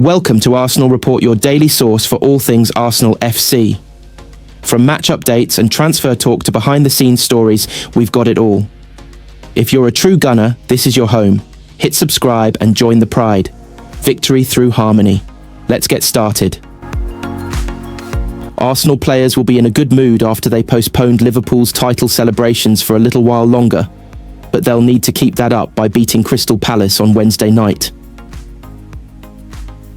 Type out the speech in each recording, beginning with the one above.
Welcome to Arsenal Report, your daily source for all things Arsenal FC. From match updates and transfer talk to behind-the-scenes stories, we've got it all. If you're a true gunner, this is your home. Hit subscribe and join the pride. Victory through harmony. Let's get started. Arsenal players will be in a good mood after they postponed Liverpool's title celebrations for a little while longer, but they'll need to keep that up by beating Crystal Palace on Wednesday night.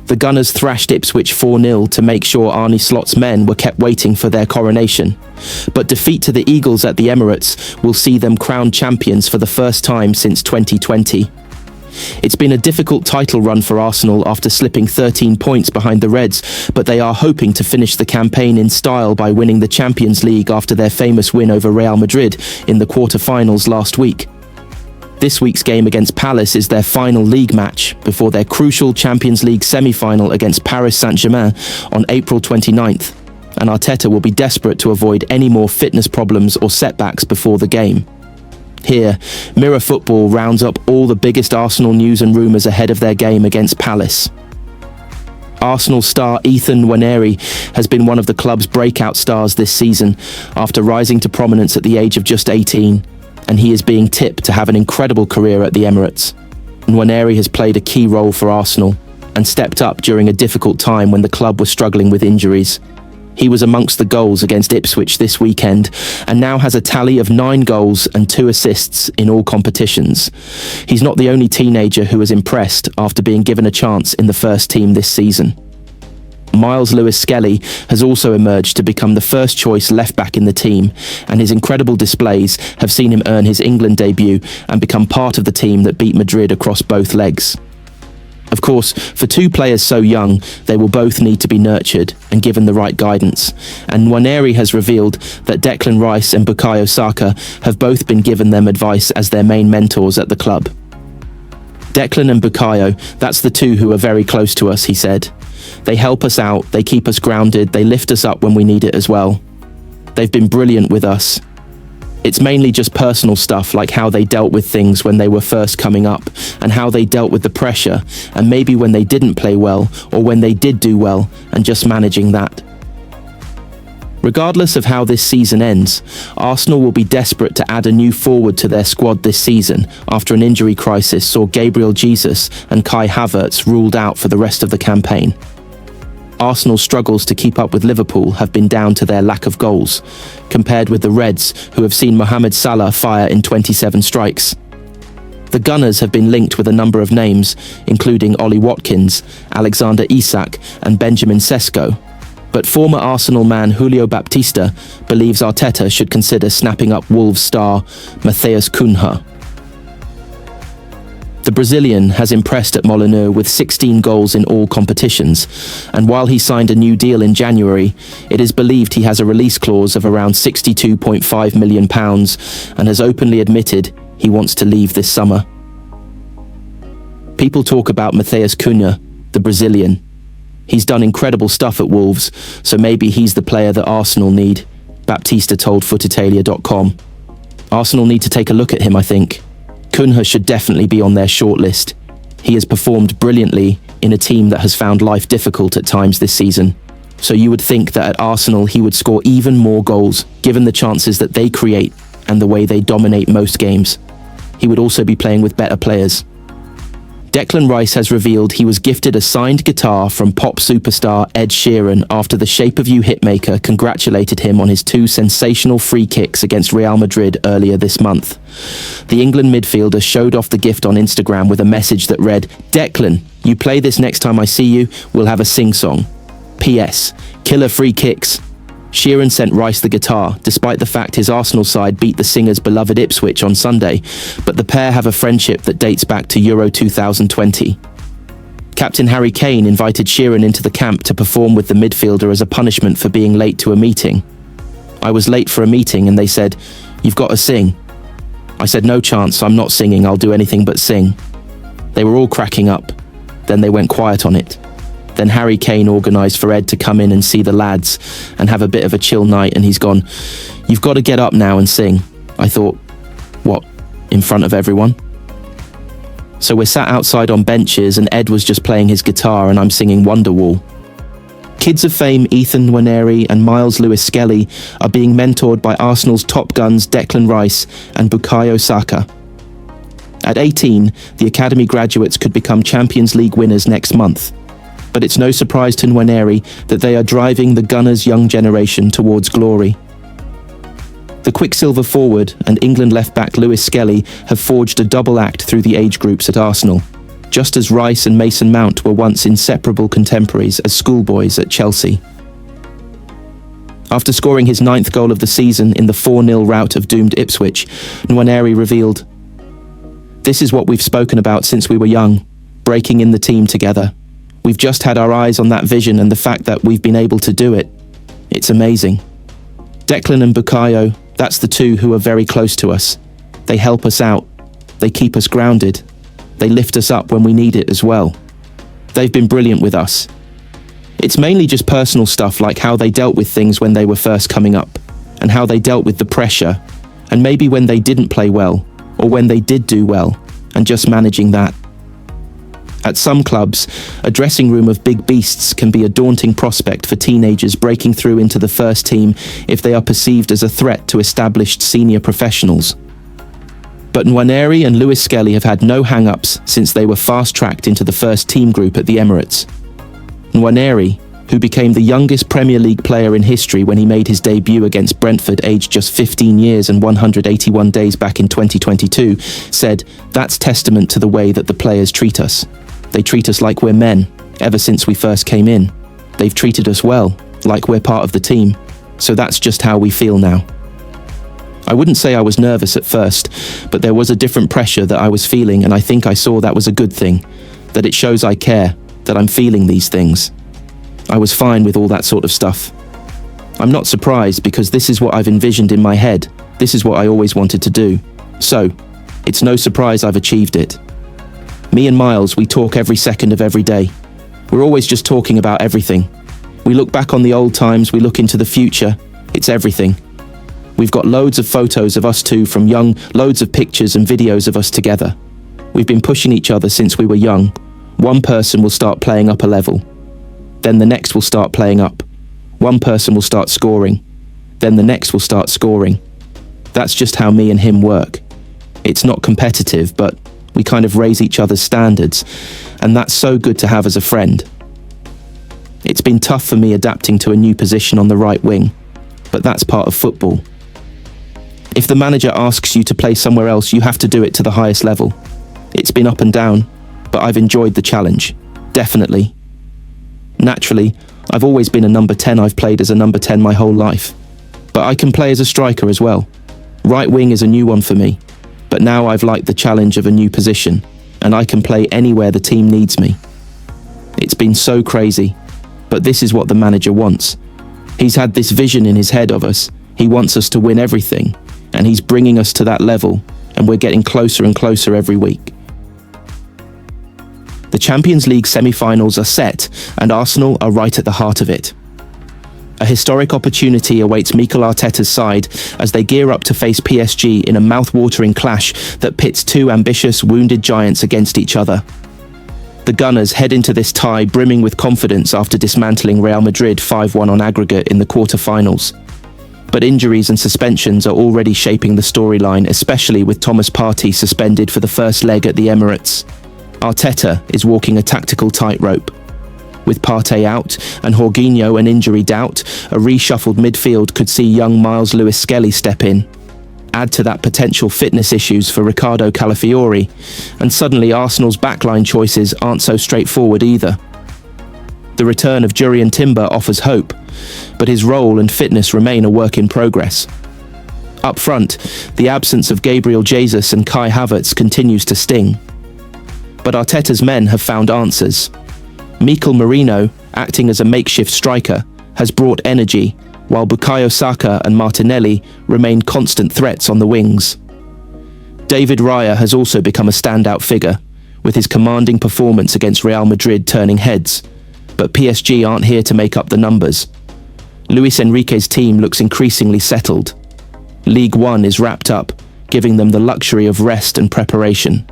The Gunners thrashed Ipswich 4-0 to make sure Arne Slot's men were kept waiting for their coronation. But defeat to the Eagles at the Emirates will see them crowned champions for the first time since 2020. It's been a difficult title run for Arsenal after slipping 13 points behind the Reds, but they are hoping to finish the campaign in style by winning the Champions League after their famous win over Real Madrid in the quarter-finals last week. This week's game against Palace is their final league match before their crucial Champions League semi-final against Paris Saint-Germain on April 29th, and Arteta will be desperate to avoid any more fitness problems or setbacks before the game. Here, Mirror Football rounds up all the biggest Arsenal news and rumours ahead of their game against Palace. Arsenal star Ethan Nwaneri has been one of the club's breakout stars this season after rising to prominence at the age of just 18. And he is being tipped to have an incredible career at the Emirates. Nwaneri has played a key role for Arsenal and stepped up during a difficult time when the club was struggling with injuries. He was amongst the goals against Ipswich this weekend and now has a tally of 9 goals and 2 assists in all competitions. He's not the only teenager who has impressed after being given a chance in the first team this season. Miles Lewis-Skelly has also emerged to become the first-choice left-back in the team, and his incredible displays have seen him earn his England debut and become part of the team that beat Madrid across both legs. Of course, for 2 players so young, they will both need to be nurtured and given the right guidance, and Nwaneri has revealed that Declan Rice and Bukayo Saka have both been given them advice as their main mentors at the club. Declan and Bukayo, that's the 2 who are very close to us, he said. They help us out, they keep us grounded, they lift us up when we need it as well. They've been brilliant with us. It's mainly just personal stuff like how they dealt with things when they were first coming up and how they dealt with the pressure and maybe when they didn't play well or when they did do well and just managing that. Regardless of how this season ends, Arsenal will be desperate to add a new forward to their squad this season after an injury crisis saw Gabriel Jesus and Kai Havertz ruled out for the rest of the campaign. Arsenal's struggles to keep up with Liverpool have been down to their lack of goals, compared with the Reds, who have seen Mohamed Salah fire in 27 strikes. The Gunners have been linked with a number of names, including Ollie Watkins, Alexander Isak and Benjamin Sesko, but former Arsenal man Julio Baptista believes Arteta should consider snapping up Wolves star Matheus Cunha. The Brazilian has impressed at Molineux with 16 goals in all competitions, and while he signed a new deal in January, it is believed he has a release clause of around £62.5 million and has openly admitted he wants to leave this summer. People talk about Matheus Cunha, the Brazilian. He's done incredible stuff at Wolves, so maybe he's the player that Arsenal need, Baptista told footitalia.com. Arsenal need to take a look at him, I think. Cunha should definitely be on their shortlist. He has performed brilliantly in a team that has found life difficult at times this season. So you would think that at Arsenal he would score even more goals, given the chances that they create and the way they dominate most games. He would also be playing with better players. Declan Rice has revealed he was gifted a signed guitar from pop superstar Ed Sheeran after the Shape of You hitmaker congratulated him on his 2 sensational free kicks against Real Madrid earlier this month. The England midfielder showed off the gift on Instagram with a message that read, "Declan, you play this next time I see you, we'll have a sing-song. P.S. Killer free kicks." Sheeran sent Rice the guitar, despite the fact his Arsenal side beat the singer's beloved Ipswich on Sunday, but the pair have a friendship that dates back to Euro 2020. Captain Harry Kane invited Sheeran into the camp to perform with the midfielder as a punishment for being late to a meeting. "I was late for a meeting and they said, 'You've got to sing.' I said, 'No chance, I'm not singing, I'll do anything but sing.' They were all cracking up. Then they went quiet on it. Then Harry Kane organised for Ed to come in and see the lads and have a bit of a chill night, and he's gone, 'You've got to get up now and sing.' I thought, what, in front of everyone?" So we're sat outside on benches and Ed was just playing his guitar and I'm singing Wonderwall. Kids of fame Ethan Nwaneri and Miles Lewis-Skelly are being mentored by Arsenal's top guns Declan Rice and Bukayo Saka. At 18, the academy graduates could become Champions League winners next month. But it's no surprise to Nwaneri that they are driving the Gunners' young generation towards glory. The Quicksilver forward and England left-back Lewis-Skelly have forged a double act through the age groups at Arsenal, just as Rice and Mason Mount were once inseparable contemporaries as schoolboys at Chelsea. After scoring his 9th goal of the season in the 4-0 rout of doomed Ipswich, Nwaneri revealed, "This is what we've spoken about since we were young, breaking in the team together. We've just had our eyes on that vision and the fact that we've been able to do it. It's amazing. Declan and Bukayo, that's the two who are very close to us. They help us out. They keep us grounded. They lift us up when we need it as well. They've been brilliant with us. It's mainly just personal stuff like how they dealt with things when they were first coming up, and how they dealt with the pressure, and maybe when they didn't play well, or when they did do well, and just managing that. At some clubs, a dressing room of big beasts can be a daunting prospect for teenagers breaking through into the first team if they are perceived as a threat to established senior professionals. But Nwaneri and Lewis-Skelly have had no hang-ups since they were fast-tracked into the first team group at the Emirates. Nwaneri, who became the youngest Premier League player in history when he made his debut against Brentford aged just 15 years and 181 days back in 2022, said, "That's testament to the way that the players treat us. They treat us like we're men, ever since we first came in. They've treated us well, like we're part of the team. So that's just how we feel now." I wouldn't say I was nervous at first, but there was a different pressure that I was feeling, and I think I saw that was a good thing, that it shows I care, that I'm feeling these things. I was fine with all that sort of stuff. I'm not surprised because this is what I've envisioned in my head. This is what I always wanted to do. So, it's no surprise I've achieved it. Me and Miles, we talk every second of every day. We're always just talking about everything. We look back on the old times, we look into the future. It's everything. We've got loads of photos of us two from young, loads of pictures and videos of us together. We've been pushing each other since we were young. One person will start playing up a level. Then the next will start playing up. One person will start scoring. Then the next will start scoring. That's just how me and him work. It's not competitive, but we kind of raise each other's standards, and that's so good to have as a friend. It's been tough for me adapting to a new position on the right wing, but that's part of football. If the manager asks you to play somewhere else, you have to do it to the highest level. It's been up and down, but I've enjoyed the challenge, definitely. Naturally, I've always been a number 10. I've played as a number 10 my whole life, but I can play as a striker as well. Right wing is a new one for me, but now I've liked the challenge of a new position, and I can play anywhere the team needs me. It's been so crazy, but this is what the manager wants. He's had this vision in his head of us. He wants us to win everything, and he's bringing us to that level, and we're getting closer and closer every week. The Champions League semi-finals are set, and Arsenal are right at the heart of it. A historic opportunity awaits Mikel Arteta's side as they gear up to face PSG in a mouth-watering clash that pits two ambitious, wounded giants against each other. The Gunners head into this tie brimming with confidence after dismantling Real Madrid 5-1 on aggregate in the quarter-finals. But injuries and suspensions are already shaping the storyline, especially with Thomas Partey suspended for the first leg at the Emirates. Arteta is walking a tactical tightrope. With Partey out and Jorginho an injury doubt, a reshuffled midfield could see young Miles Lewis-Skelly step in. Add to that potential fitness issues for Ricardo Calafiori, and suddenly Arsenal's backline choices aren't so straightforward either. The return of Jurrien Timber offers hope, but his role and fitness remain a work in progress. Up front, the absence of Gabriel Jesus and Kai Havertz continues to sting. But Arteta's men have found answers. Mikel Merino, acting as a makeshift striker, has brought energy, while Bukayo Saka and Martinelli remain constant threats on the wings. David Raya has also become a standout figure, with his commanding performance against Real Madrid turning heads. But PSG aren't here to make up the numbers. Luis Enrique's team looks increasingly settled. League One is wrapped up, giving them the luxury of rest and preparation.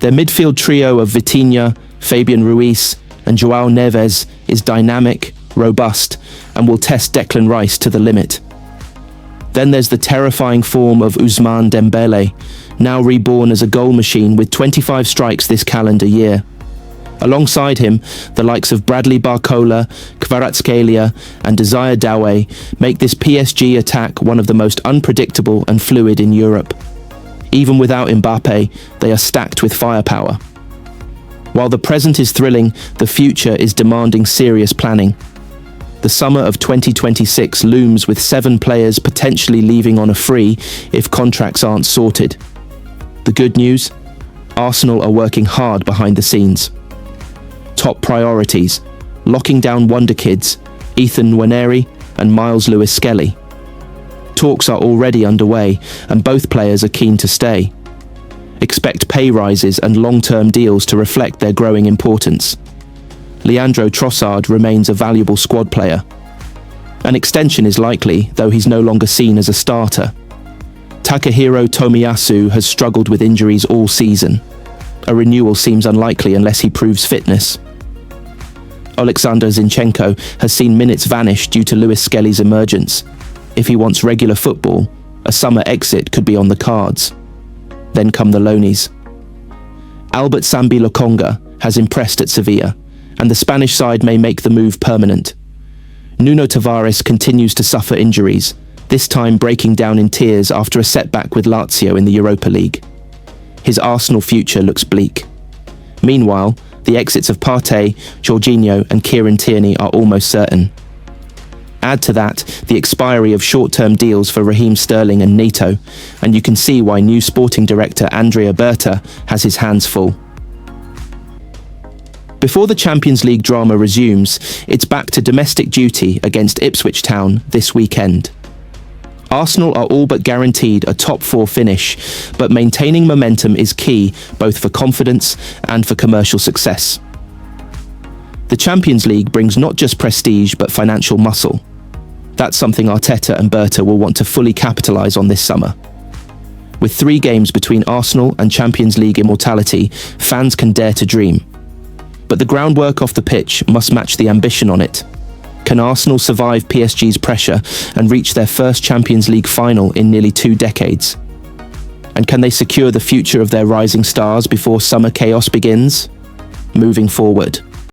Their midfield trio of Vitinha, Fabian Ruiz, and João Neves is dynamic, robust, and will test Declan Rice to the limit. Then there's the terrifying form of Ousmane Dembele, now reborn as a goal machine with 25 strikes this calendar year. Alongside him, the likes of Bradley Barcola, Kvaratskhelia, and Desire Doué make this PSG attack one of the most unpredictable and fluid in Europe. Even without Mbappe, they are stacked with firepower. While the present is thrilling, the future is demanding serious planning. The summer of 2026 looms with 7 players potentially leaving on a free if contracts aren't sorted. The good news? Arsenal are working hard behind the scenes. Top priorities: locking down wonder kids, Ethan Nwaneri and Miles Lewis-Skelly. Talks are already underway, and both players are keen to stay. Expect pay rises and long-term deals to reflect their growing importance. Leandro Trossard remains a valuable squad player. An extension is likely, though he's no longer seen as a starter. Takahiro Tomiyasu has struggled with injuries all season. A renewal seems unlikely unless he proves fitness. Alexander Zinchenko has seen minutes vanish due to Lewis-Skelly's emergence. If he wants regular football, a summer exit could be on the cards. Then come the loanies. Albert Sambi Lokonga has impressed at Sevilla, and the Spanish side may make the move permanent. Nuno Tavares continues to suffer injuries, this time breaking down in tears after a setback with Lazio in the Europa League. His Arsenal future looks bleak. Meanwhile, the exits of Partey, Jorginho and Kieran Tierney are almost certain. Add to that the expiry of short-term deals for Raheem Sterling and Neto, and you can see why new sporting director Andrea Berta has his hands full. Before the Champions League drama resumes, it's back to domestic duty against Ipswich Town this weekend. Arsenal are all but guaranteed a top 4 finish, but maintaining momentum is key both for confidence and for commercial success. The Champions League brings not just prestige but financial muscle. That's something Arteta and Berta will want to fully capitalise on this summer. With 3 games between Arsenal and Champions League immortality, fans can dare to dream. But the groundwork off the pitch must match the ambition on it. Can Arsenal survive PSG's pressure and reach their first Champions League final in nearly 2 decades? And can they secure the future of their rising stars before summer chaos begins? Moving forward.